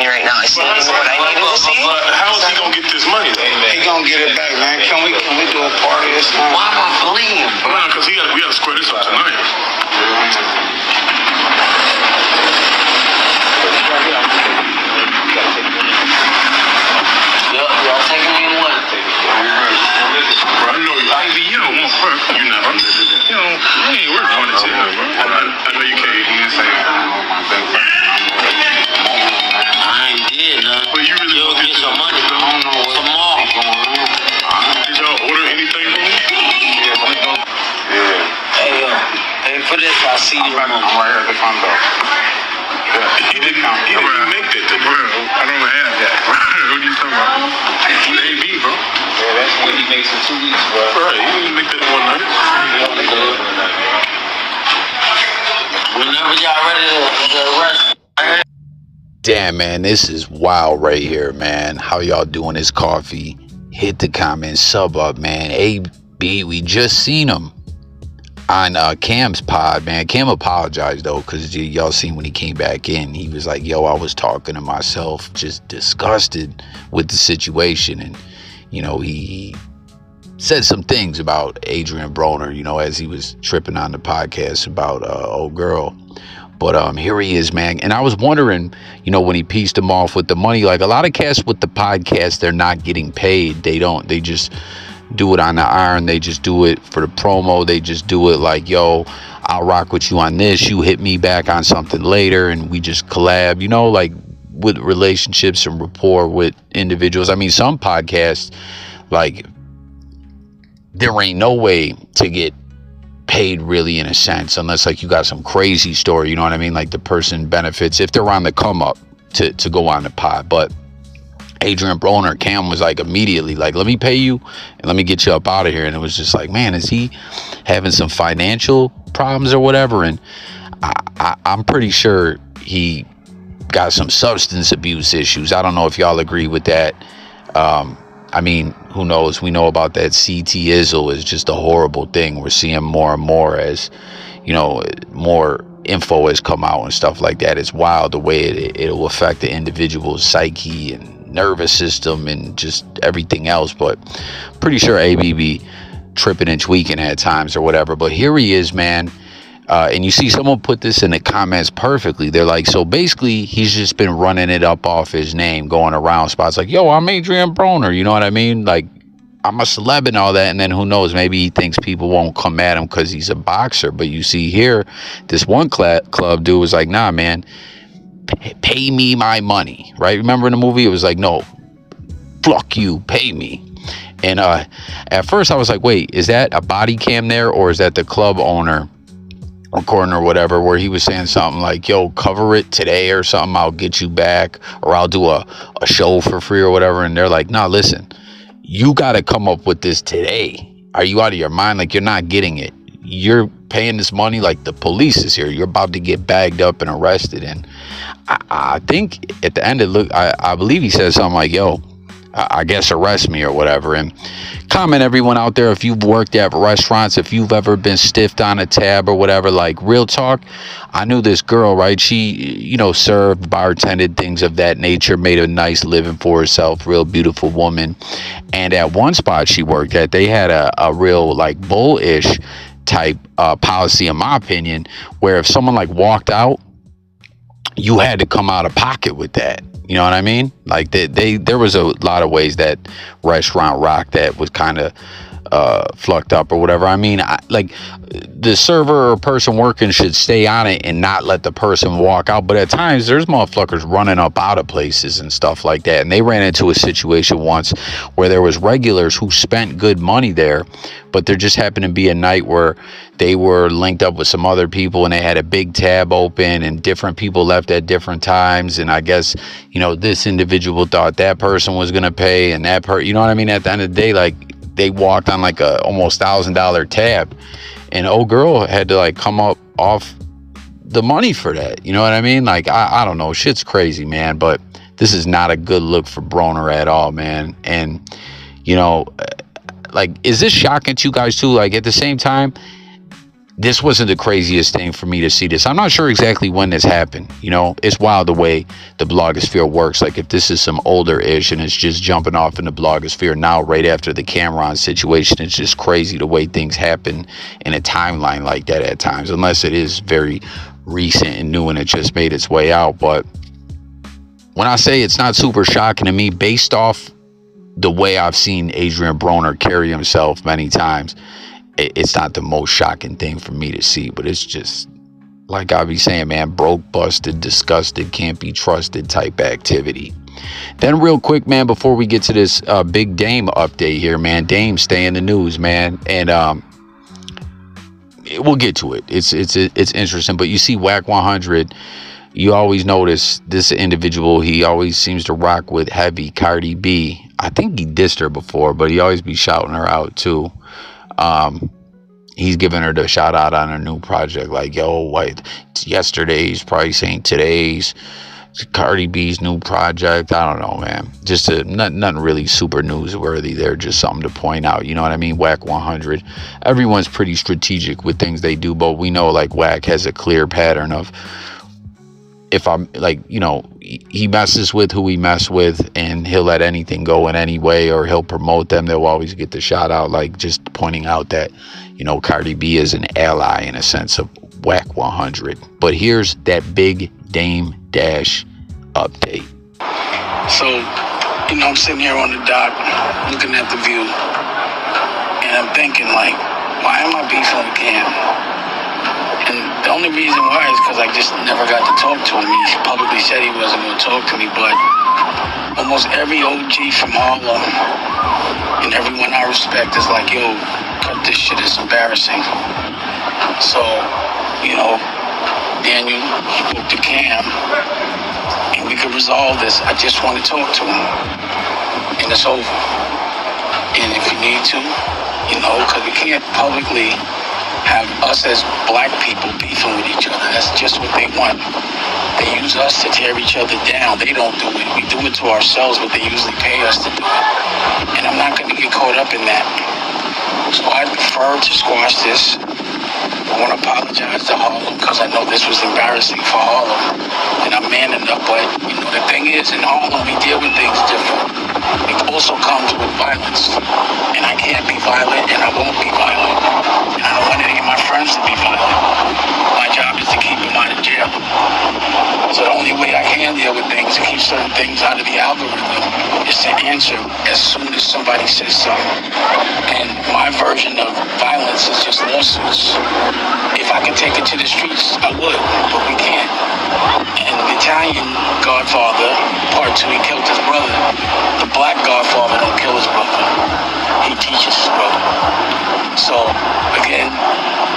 money right now. I see what I needed to see. But how is he gonna get this money though? He gonna get it back, man. Can we do a party this time? Why am I bullying him? Nah, cause we gotta square this up tonight. Y'all taking me to what? Bro, I know you don't want work. You never. You ain't worth money to him, bro. I know you can't. I ain't did nothing. But you really You'll get some money tomorrow. Did y'all order anything from me? Hey, for this, I see you. I'm right here at the front door. He didn't make that, though, bro. I don't have that. What are you talking about? AB, bro. Yeah, that's what he makes in 2 weeks, bro. Right, he didn't make that in 1 night. Whenever y'all ready to arrest. Damn, man, this is wild right here, man. How y'all doing this coffee? Hit the comments, sub up, man. AB, we just seen him on Cam's pod, man. Cam apologized, though, because y'all seen when he came back in. He was like, yo, I was talking to myself, just disgusted with the situation. And, you know, he said some things about Adrien Broner, you know, as he was tripping on the podcast about old girl. But here he is, man. And I was wondering, you know, when he pieced him off with the money, like a lot of cats with the podcast, they're not getting paid. They just do it on the iron. They just do it for the promo. They just do it like, yo, I'll rock with you on this. You hit me back on something later and we just collab, you know, like with relationships and rapport with individuals. I mean, some podcasts, like, there ain't no way to get paid really in a sense unless like you got some crazy story, you know what I mean, like the person benefits if they're on the come up to go on the pod. But Adrien Broner, Cam was like immediately like, let me pay you and let me get you up out of here. And it was just like, man, is he having some financial problems or whatever? And I'm pretty sure he got some substance abuse issues. I don't know if y'all agree with that. I mean, who knows? We know about that CT Izzle is just a horrible thing. We're seeing more and more as, you know, more info has come out and stuff like that. It's wild the way it'll affect the individual's psyche and nervous system and just everything else. But pretty sure ABB tripping and tweaking at times or whatever. But here he is, man. And you see someone put this in the comments perfectly. They're like, so basically he's just been running it up off his name, going around spots like, yo, I'm Adrien Broner. You know what I mean? Like, I'm a celeb and all that. And then who knows, maybe he thinks people won't come at him because he's a boxer. But you see here, this one club dude was like, nah, man, pay me my money. Right? Remember in the movie, it was like, no, fuck you, pay me. And at first I was like, wait, is that a body cam there or is that the club owner recording or whatever, where he was saying something like, yo, cover it today or something, I'll get you back, or I'll do a show for free or whatever. And they're like, nah, listen, you got to come up with this today. Are you out of your mind? Like, you're not getting it. You're paying this money like the police is here. You're about to get bagged up and arrested. And I think at the end of it, I believe he said something like, yo, I guess arrest me or whatever. And comment everyone out there, if you've worked at restaurants, if you've ever been stiffed on a tab or whatever, like real talk, I knew this girl, right? She, you know, served, bartended, things of that nature, made a nice living for herself, real beautiful woman. And at one spot she worked at, they had a real like bullish type policy, in my opinion, where if someone like walked out, you had to come out of pocket with that. You know what I mean? Like there was a lot of ways that restaurant rock that was kind of flucked up or whatever. I mean, like the server or person working should stay on it and not let the person walk out. But at times there's motherfuckers running up out of places and stuff like that. And they ran into a situation once where there was regulars who spent good money there, but there just happened to be a night where they were linked up with some other people and they had a big tab open and different people left at different times. And I guess, you know, this individual thought that person was going to pay and that you know what I mean? At the end of the day, like they walked on like a almost $1,000 tab and old girl had to like come up off the money for that. You know what I mean? Like, I don't know. Shit's crazy, man. But this is not a good look for Broner at all, man. And, you know, like, is this shocking to you guys too? Like, at the same time, this wasn't the craziest thing for me to see this. I'm not sure exactly when this happened. You know, it's wild the way the blogosphere works. Like if this is some older ish and it's just jumping off in the blogosphere now right after the Cameron situation, it's just crazy the way things happen in a timeline like that at times, unless it is very recent and new and it just made its way out. But when I say it's not super shocking to me, based off the way I've seen Adrien Broner carry himself many times, it's not the most shocking thing for me to see. But it's just, like I be saying, man, broke, busted, disgusted, can't be trusted type activity. Then real quick, man, before we get to this big Dame update here, man, Dame stay in the news, man. And we'll get to it. It's interesting. But you see Wack100, you always notice this individual, he always seems to rock with heavy Cardi B. I think he dissed her before, but he always be shouting her out too. He's giving her the shout out on her new project, like, yo, what, it's yesterday's price ain't today's. It's Cardi B's new project. I don't know, man. Just nothing really super newsworthy there, just something to point out. You know what I mean? Wack100. Everyone's pretty strategic with things they do, but we know like Wack has a clear pattern of, if I'm like, you know, he messes with who he mess with, and he'll let anything go in any way, or he'll promote them. They'll always get the shout out, like just pointing out that, you know, Cardi B is an ally in a sense of Wack100. But here's that big Dame Dash update. So, you know, I'm sitting here on the dock looking at the view, and I'm thinking, like, why am I beefing with Cam? And the only reason why is because I just never got to talk to him. He publicly said he wasn't going to talk to me, but almost every OG from Harlem and everyone I respect is like, yo, cut this shit, it's embarrassing. So, you know, Daniel spoke to Cam, and we could resolve this. I just want to talk to him, and it's over. And if you need to, you know, because we can't publicly have us as black people beefing with each other. That's just what they want. They use us to tear each other down. They don't do it. We do it to ourselves, but they usually pay us to do it. And I'm not going to get caught up in that. So I prefer to squash this. I want to apologize to Harlem because I know this was embarrassing for Harlem. And I'm man enough, but you know, the thing is, in Harlem, we deal with things different. It also comes with violence. And I can't be violent, and I won't be violent. And I don't want any of my friends to be violent. My job is to keep them out of jail. So the only way I can deal with things, to keep certain things out of the algorithm, is to answer as soon as somebody says something. And my version of violence is just lawsuits. If I could take it to the streets, I would, but we can't. And the Italian Godfather, part 2, he killed his brother. The black Godfather don't kill his brother. He teaches his brother. So, again,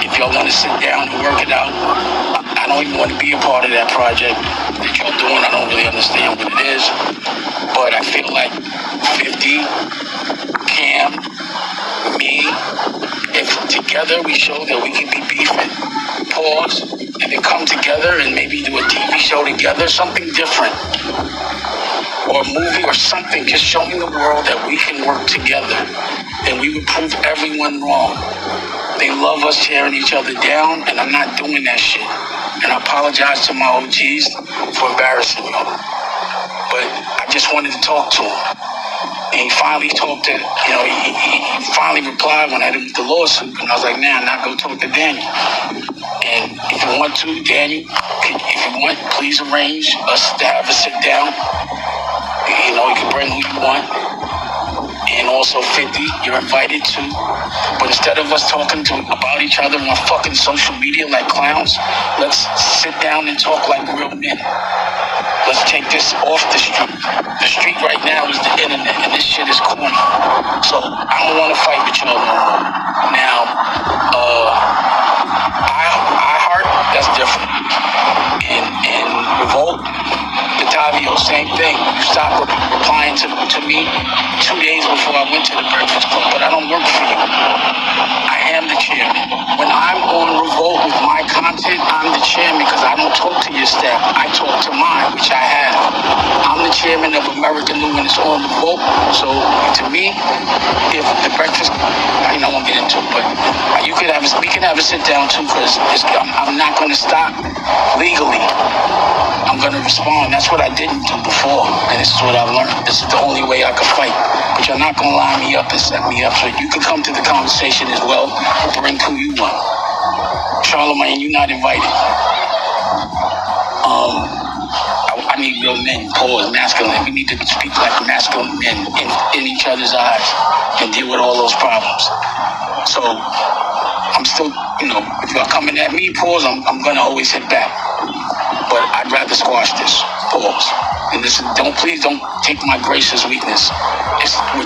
if y'all want to sit down and work it out, I don't even want to be a part of that project that y'all doing. I don't really understand what it is. But I feel like 50, Cam, me, if together we show that we can be beefing, pause, and then come together and maybe do a TV show together, something different, or a movie or something, just showing the world that we can work together, and we would prove everyone wrong. They love us tearing each other down, and I'm not doing that shit. And I apologize to my OGs for embarrassing them. But I just wanted to talk to him. And he finally talked to, you know, he finally replied when I did the lawsuit. And I was like, nah, I'm not going to talk to Daniel. And if you want to, Daniel, if you want, please arrange us to have a sit down. You know, you can bring who you want. And also 50, you're invited to. But instead of us talking about each other on fucking social media like clowns, let's sit down and talk like real men. Let's take this off the street. The street right now is the internet, and this shit is corny. So I don't want to fight with y'all no more. Now, I heart, that's different. And Revolt, Batavio, same thing. You stopped replying to me 2 days before I went to the Breakfast Club, but I don't work for you. I am the chairman. When I'm on Revolt with my content, I'm the chairman because I don't talk to your staff. I talk to mine, which I have. I'm the chairman of American New when it's on Revolt. So to me, if the Breakfast, I won't get into it, but you could have we can have a sit down too, because I'm not going to stop legally. I'm going to respond. That's what I didn't do before, and this is what I've learned. This is the only way I can fight. But you're not going to line me up and set me up, so you can come to the conversation as well. Bring who you want. Charlamagne, you're not invited. I need real men, pause, masculine. We need to speak like masculine men in each other's eyes and deal with all those problems. So I'm still, if you're coming at me, pause, I'm going to always hit back. But I'd rather squash this, pause. And please don't take my grace as weakness.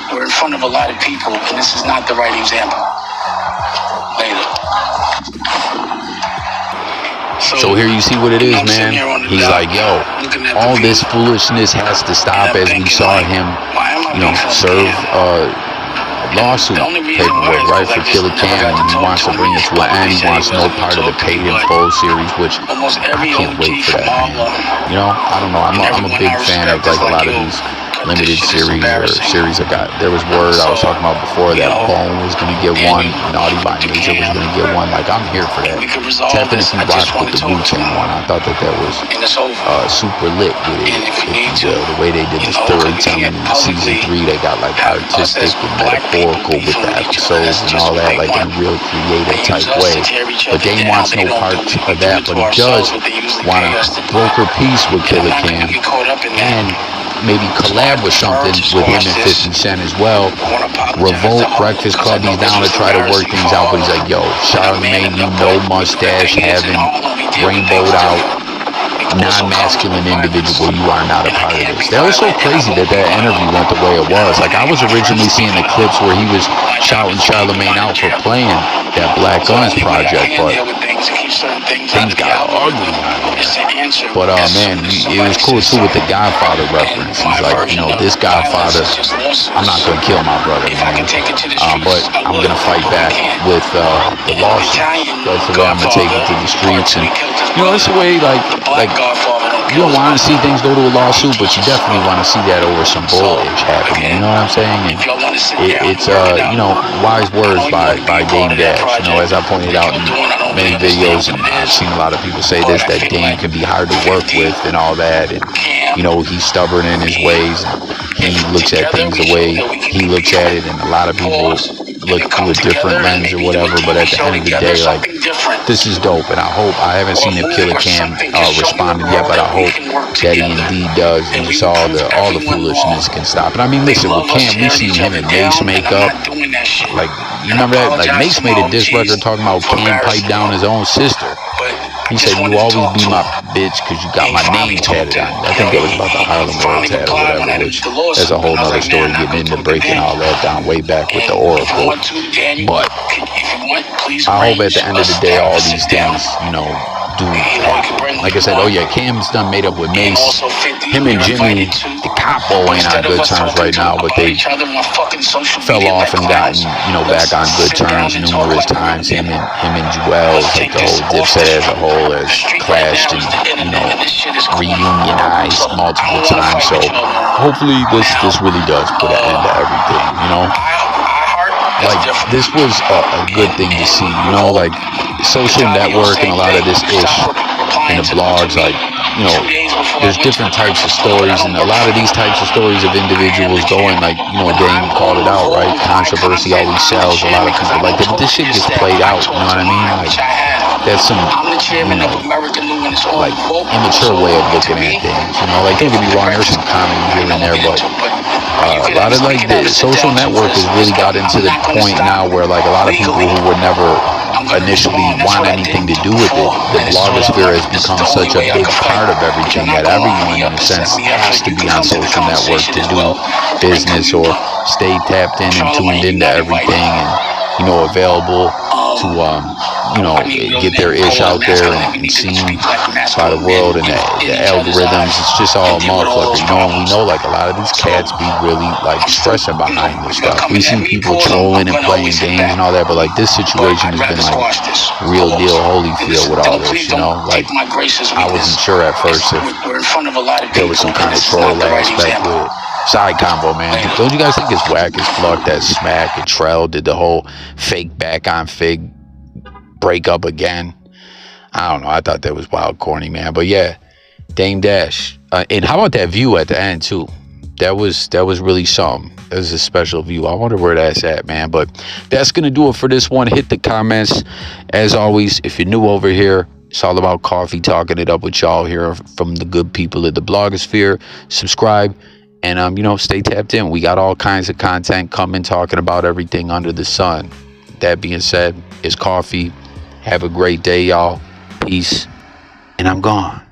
We're in front of a lot of people, and this is not the right example. Later. So here you see what it is, man. He's like, yo, all this foolishness has to stop, as we saw him, serve lawsuit paperwork, right, for Killer Cam, and he wants to bring it to an end. He wants no part of the Paid in Full series, which I can't wait for that, man. I don't know. I'm a big fan of like a lot of these limited series or series. There was word I was talking about before that Bone was going to get one, Naughty by Nature was going to get one. Like, I'm here for that. Tapping if you rock with the Wu-Tang one, I thought that was super lit with it. The way they did the storytelling in season 3, they got like artistic and metaphorical with the episodes and all that, like in a real creative type way. But Dame wants no part of that, but he does want to broker peace with Killer Cam and maybe collab with something with him and 50 Cent as well. Revolt, Breakfast Club, he's down to try to work things out, but he's like, yo, Charlamagne, mustache having, rainbowed out, non-masculine individual, you are not a part of this. That was so crazy that interview went the way it was. Like, I was originally seeing the clips where he was shouting Charlamagne out for playing that Black Guns project, but things got ugly out here. But man, it was cool too with the Godfather reference. He's like, this Godfather, I'm not gonna kill my brother, man, but I'm gonna fight back with the lawsuit. That's the way I'm gonna take it to the streets, and it's the way like you don't want to see things go to a lawsuit, but you definitely want to see that over some bullish happening. You know what I'm saying? And it's wise words by Dame Dash. As I pointed out in many videos, and I've seen a lot of people say this, that Dame can be hard to work with and all that, and he's stubborn in his ways, and he looks at things the way he looks at it, and a lot of people look through a different lens or whatever. But at the end of the day, like, this is dope, and I haven't seen if Killer Cam responded yet, but I hope that he indeed does, and just all the foolishness can stop. And I mean, listen, with Cam, we've seen him and Mace make up. Like, you remember that? Like, Mace made a diss record talking about Cam pipe down his own sister. He said, you always be my bitch because you got my name tatted on you. I think that was about the Harlem World tat or whatever, which that's a whole nother story, getting into breaking all that down way back with the Oracle. But I hope at the end of the day, all these things, do happen. Like I said, Cam's done made up with Mace. Him and Jimmy, the capo, ain't on good terms right now, but they fell off and gotten, back on good terms numerous times. Him and Joel, like the whole Dipset as a whole, has clashed and, reunionized multiple times. So hopefully this really does put an end to everything, Like, this was a good thing to see, like social network and a lot of this ish in the blogs, like, there's different types of stories, and a lot of these types of stories of individuals going, like, Dame called it out, right? Controversy always sells. A lot of people like that, but this shit gets played out, you know what I mean? Like, that's some, like, immature way of looking at things, Like, don't get me wrong, there's some comedy here and there, but a lot of, like, the social network has really got into the point now where, like, a lot of people who would never initially want anything to do with it, the blogosphere has become such a big part of everything that everyone, in a sense, has to be on social network to do business or stay tapped in and tuned into everything, and available to get their ish out there and seen by the world, and the algorithms. It's just all motherfuckers. We know like a lot of these cats be really like stressing behind this stuff. We've seen people trolling and playing games and all that, but like this situation has been like real deal Holyfield with all this, Like, I wasn't sure at first if there was some kind of troll aspect with it. Side combo, man. Don't you guys think it's whack as fuck that Smack and Trell did the whole fake back on fake break up again. I don't know. I thought that was wild corny, man. But yeah, Dame Dash. And how about that view at the end too? That was really something. That was a special view. I wonder where that's at, man. But that's gonna do it for this one. Hit the comments. As always, if you're new over here, it's all about coffee, talking it up with y'all here from the good people of the blogosphere. Subscribe and you know, stay tapped in. We got all kinds of content coming, talking about everything under the sun. That being said, it's coffee. Have a great day, y'all. Peace. And I'm gone.